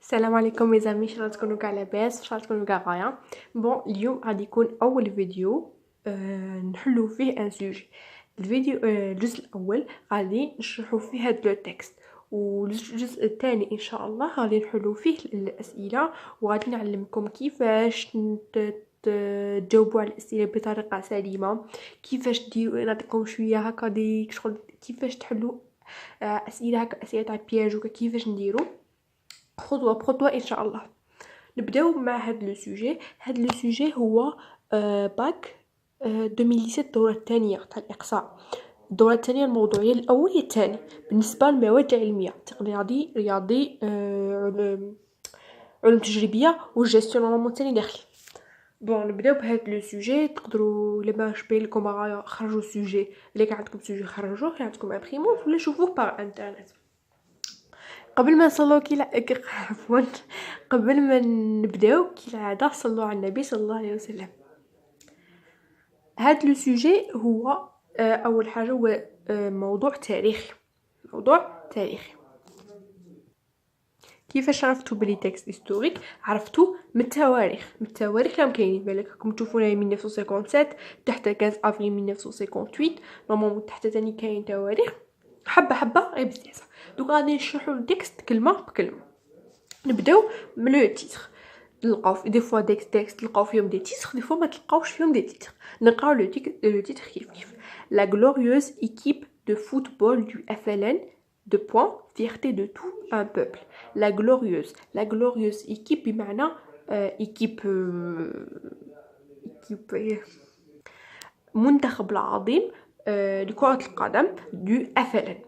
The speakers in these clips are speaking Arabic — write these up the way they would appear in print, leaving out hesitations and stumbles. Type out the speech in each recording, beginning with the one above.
السلام عليكم يا زلمه، ان شاء الله تكونوا كاع لاباس، ان شاء الله تكونوا كاع غايه. بون اليوم غادي يكون اول فيديو نحلو فيه ان سوجي. الفيديو الجزء الاول غادي نشرحوا فيه هاد لو تكست، والجزء الثاني ان شاء الله غادي نحلو فيه الاسئله، وغادي نعلمكم كيفاش تجاوبوا على الاسئله بطريقه سليمه، كيفاش ديروا، نعطيكم شويه هكا ديك شغل كيفاش تحلوا اسئله هكا، اسئله تاع بياج وكا كيفاش نديروا خطوه بخطوه ان شاء الله. نبداو مع هاد لو سوجي. هاد لو سوجي هو باك 2017، الدوره الثانيه تاع الاقصاء. الدوره الثانيه الموضوعيه، الاول هي الثاني بالنسبه للمواد العلميه، تقنيادي رياضي علوم تجريبيه وجيستيون نورمالمون ثاني داخل. بون نبداو بهاد لو سوجي. تقدروا الا باش بين لكم رايا خرجوا السوجي، الا كان عندكم سوجي خرجوه، كان عندكم امبريمونط ولا شوفوه بار انترنت. قبل ما نصلوا عفوا، قبل ما نبداو كالعاده صلوا على النبي صلى الله عليه وسلم. هاد لو سوجي هو اول حاجه هو موضوع تاريخي. موضوع تاريخي. كيفاش عرفتوا بلي تكست هيستوريك؟ عرفتوا من التواريخ. راهم كاينين بالك راكم تشوفوا هنا 1957 تحت 15 افريل 1958. نورمالمون تحت تاني كاين تواريخ حبه حبه غير بزاف. دوك غادي نشرحوا التكست كلمه بكلمه. نبداو من لو تيتر. نلقاو دي فوا تكست تلقاو فيهم دي تيتر، دي فوا ما تلقاوش فيهم دي تيتر. نقراو لو تيتر كيف لا glorieuse équipe de football du FLN de point fierté de tout un peuple. la glorieuse équipe بمعنى équipe منتخب العظيم لكرة القدم du FLN.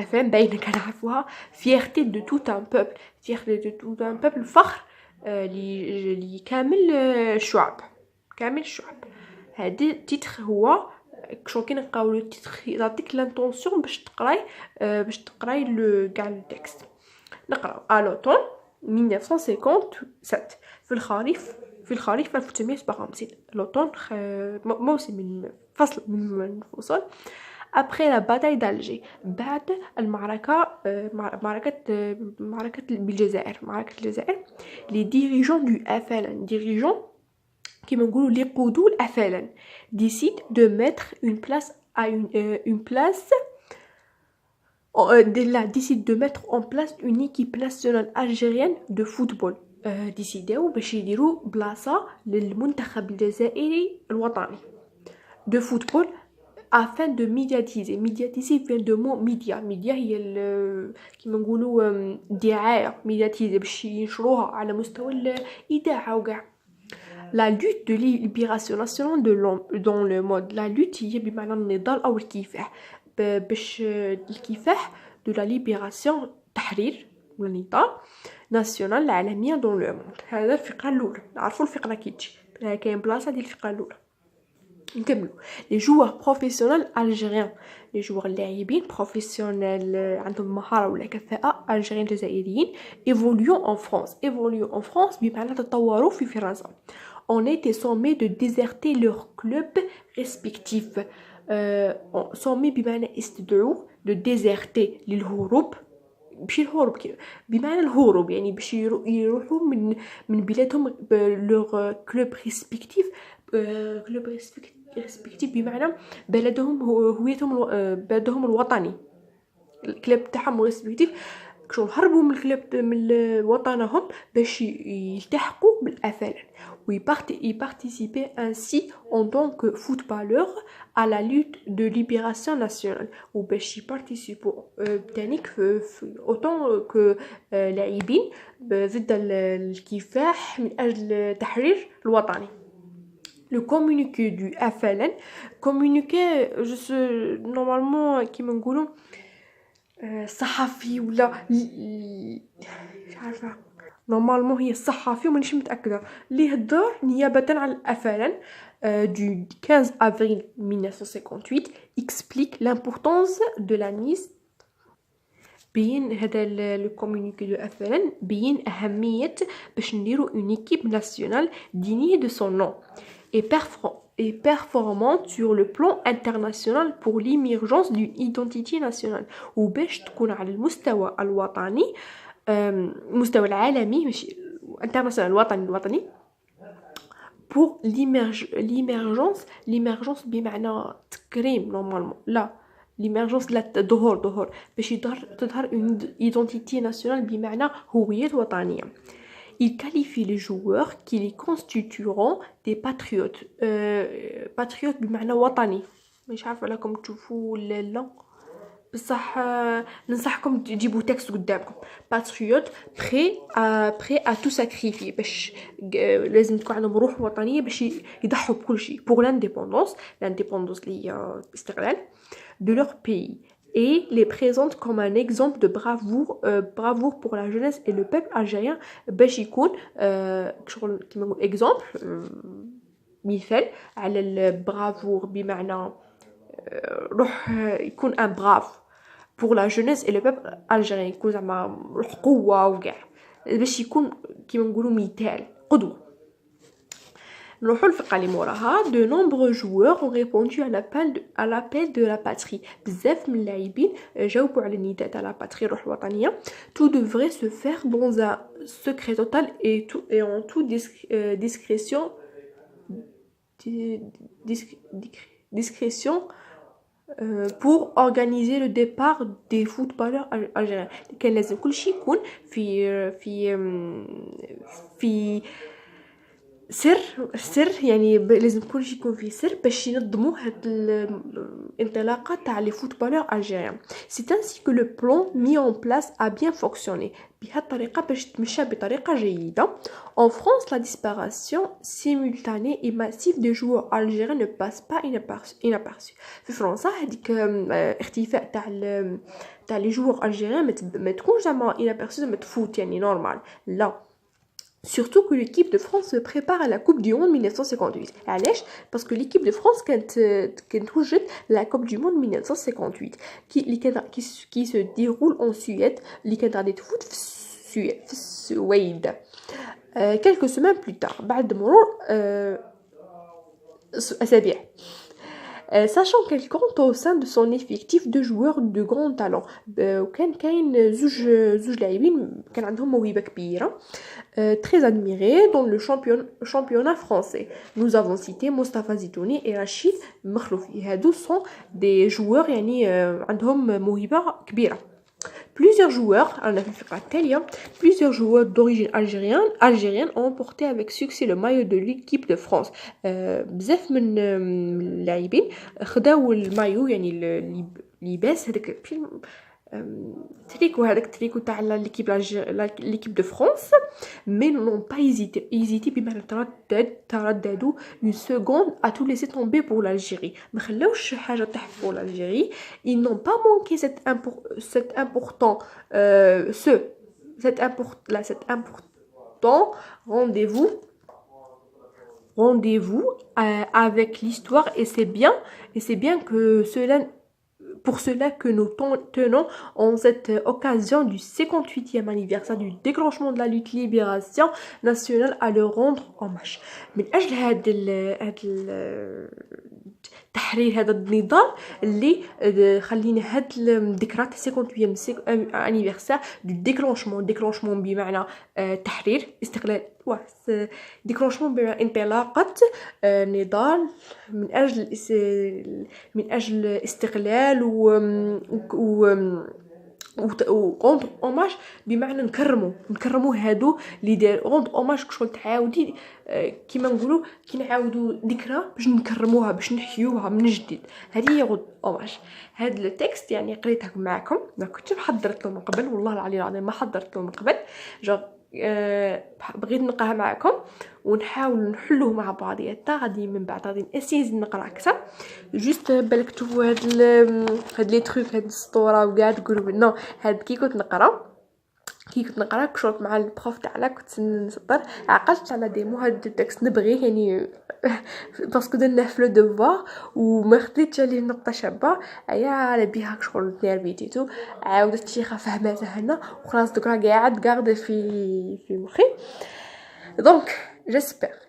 FLN باينة كنعرفوها. fierté de tout un peuple. fierté de tout un peuple، فخر لكامل الشعب. كامل الشعب. هذا التيتر هو شو كي نقراو لو تيتر يعطيك لانطونسيون باش تقراي لو كاع لو تكست. نقراو الوتون 1957 في الخريف 1957. لوتون موسم من فصل من الفصول. après la bataille d'Alger، بعد المعركة معركة بالجزائر، معركة الجزائر. les dirigeants du FLN، dirigeants كيما نقولوا لي قودوا الFLN décident de mettre une place à une place décide de mettre en place une équipe nationale algérienne de football. ديسيداو باش يديروا بلاصه للمنتخب الجزائري الوطني de football afin de médiatiser vient de mot média هي كيما نقولوا دعايه، médiatiser باش ينشروها على مستوى الاذاعه وكاع. la lutte de libération nationale de l'homme dans le monde. la lutte هي بمعنى النضال او الكفاح، باش الكفاح de la libération تحرير ولا نضال ناسيونال العالميه دون لو موند. هذا الفقره الاولى. نعرفوا الفقره كي تجي كاين بلاصه ديال الفقره الاولى. نكملوا. لي جوار بروفيسيونيل الجيريان، لي جوار اللاعبين بروفيسيونيل عندهم مهاره ولا كفاءه الجيريين جزائريين. ايفوليون ان فرانس بمعنى تطوروا في فرنسا. on était sommé de déserter leur club respectif. sommé بمعنى استدعوا de déserter للهروب، بشي الهروب بمعنى الهروب يعني باش يروحوا من بلادهم لور كلوب ريسبكتيف. كلوب ريسبكتيف بمعنى بلدهم هويتهم بلدهم الوطني. الكلوب تاعهم ريسبكتيف شغل هربوا من الكلوب من وطنهم باش يلتحقوا بالأفلان. y participer ainsi en tant que footballeur à la lutte de libération nationale. وباش يبارتيسيبوا تانيك autant que لاعبين ضد الكفاح من أجل تحرير الوطني. le communiqué du FLN. communiqué normalement كيما نقولوا صحفي ولا مش عارفه، نورمالمون هي الصحفي ومانيش متاكده اللي هضر نيابه على الافلان du 15 avril 1958 explique l'importance de la nice. بين هذا لو كومونيكي دو افلان بين اهميه باش نديروا اون ايكيب ناسيونال digne de son nom et performante sur le plan international pour l'émergence d'une identité nationale. وباش تكون على المستوى الوطني مستوى العالمي ماشي انترناسيونال الوطني pour l'émergence بمعنى تكريم نورمالمون لا l'émergence لا ظهور باش تظهر une identité nationale بمعنى هوية وطنية. Il qualifie les joueurs qui les constitueront des patriotes. patriotes بمعنى وطني مش عارفه لكم تشوفوا ولا لا بصح ننصحكم تجيبوا تكست قدامكم. patriote prêt à tout sacrifier باش لازم تكون عندهم روح وطنيه باش يضحوا بكل شيء pour l'indépendance اللي هي استقلال de leur pays et les présente comme un exemple de bravoure pour la jeunesse et le peuple algérien باش يكون شغل كيما نقول exemple مثال على البرافور بمعنى روح يكون ان براف pour la jeunesse et le peuple algérien يكون زعما روح قوه وكاع باش يكون كيما نقولوا مثال قدوه. نروحوا الفقره اللي موراها. de nombreux joueurs ont répondu à l'appel de la patrie. بزاف من اللاعبين جاوبوا على النداء تاع la patrie روح وطنيه. tout devrait se faire dans un secret total et en toute discrétion pour organiser le départ des footballeurs algériens. كان لازم كل شيء يكون في سر يعني لازم كل شيء يكون فيه سر باش ينظموا هاد الانطلاقه تاع لي فوتبالور الجيريان. c'est ainsi que le plan mis en place a bien fonctionné. بهذه الطريقه باش تمشى بطريقه جيده. En France, la disparition simultanée et massive des joueurs algériens ne passe pas inaperçue. في فرنسا هذيك اختفاء تاع لي joueurs algériens ما تكونش زعما inaperçue ما تفوت يعني نورمال لا. Surtout que l'équipe de France se prépare à la Coupe du Monde 1958. علاش؟ parce que l'équipe de France كانت وجدت la Coupe du Monde 1958 qui se déroule en Suède اللي كانت غادي تفوت في السويد. quelques semaines plus tard بعد مرور أسابيع. sachant qu'elle compte au sein de son effectif de joueurs de grand talent. وكان كاين زوج لاعبين كان عندهم موهبه كبيره très admirés dans le championnat français. Nous avons cité Mostafa Zitouni et Rachid Makhloufi. هادو sont des joueurs يعني عندهم موهبه كبيره. Plusieurs joueurs d'origine algérienne ont porté avec succès le maillot de l'équipe de France. بزاف من اللاعبين خداو المايو يعني اللباس هذاك تريكو تاع l'équipe de France, mais n'ont pas hésité بمعنى ترددوا une seconde à tout laisser tomber pour l'Algérie. ما خلاوش حاجه تحت pour l'Algérie. Ils n'ont pas manqué cet important rendez-vous avec l'histoire et c'est bien que pour cela que nous tenons en cette occasion du 58e anniversaire du déclenchement de la lutte libération nationale à leur rendre hommage. من أجل هذا التحرير هذا النضال اللي خلينا هاد الذكرى 58e anniversaire du déclenchement بمعنى تحرير استقلال déclenchement بمعنى انطلاقة نضال من أجل استقلال و روند اوماج بمعنى نكرموا هادو اللي دار روند اوماج كشغل تعاودي كيما نقولوا كي نعاودوا ذكرى باش نكرموها باش نحيوها من جديد. هذه هي روند اوماج. هذا التكست يعني قريته معكم ما كنتش حضرت له من قبل والله العلي العظيم ما حضرت له من قبل بغيت نقراها معكم ونحاول نحلوه مع بعضياتنا. غادي من بعد غادي نسيز نقرا اكثر جوست بالك تشوفوا هاد لي تروك هاد السطوره وكاع تقولوا نو هاد كي كنت نقرا كشرت مع البروف تاعنا كنت نسطر عقلت على ديمو هاد التكست نبغيه يعني باسكو درناه في لو دوفوار وما خديتش عليه نقطه شابه ايا على بها شغل نيرفيتيتو عاودت شيخه فهمتها هنا وخلاص دوك راه قاعد في مخي. دونك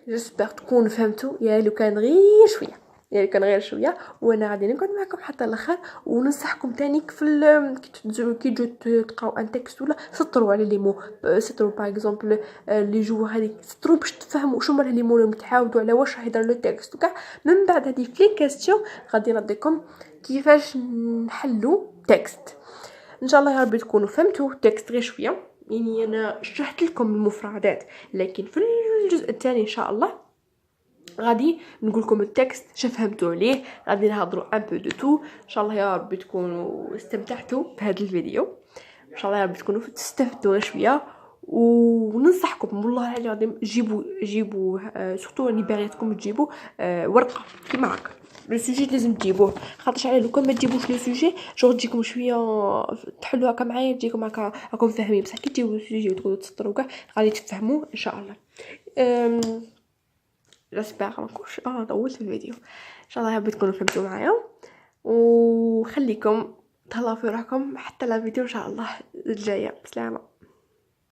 جيسبر تكونوا فهمتوا يا لو كان غير شويه يعني كان غير شويه. وانا غادي نقعد معكم حتى الاخر، وننصحكم تاني في كي تجو تقراو ان تكست ولا سطروا على لي مو، سطروا باغ اكزومبل لي جو هذيك، سطروا باش تفهموا شنو هما لي مو اللي متعاودوا على واش راه يهضر لو تكست وكاع. من بعد هذه في لي كاستيون غادي نعطيكم كيفاش نحلوا تكست. ان شاء الله يا ربي تكونوا فهمتوا التكست غير شويه. يعني انا شرحت لكم المفردات، لكن في الجزء الثاني ان شاء الله غادي نقول لكم التكست شنو فهمتوا عليه، غادي نهضروا ان بو دو تو. ان شاء الله يا ربي تكونوا استمتعتوا بهذا الفيديو، ان شاء الله يا ربي تكونوا تستفدوا غير شويه. وننصحكم والله العظيم جيبوا سورتو راني باغيتكم تجيبوا ورقه كيما هكا. لو سوجي لازم تجيبوه، خاطرش على لو كان ما تجيبوش لو سوجي جو تجيكم شويه تحلوا هكا معايا، تجيكم هكا راكم فاهمين، بصح كي تجيبوا السوجي وتقعدوا تسطروا كاع غادي تفهموا ان شاء الله. جاسبر ماكونش طولت الفيديو. ان شاء الله تكونوا فهمتوا معايا، وخليكم تهلاو في روحكم حتى لا فيديو ان شاء الله الجايه. بسلامه.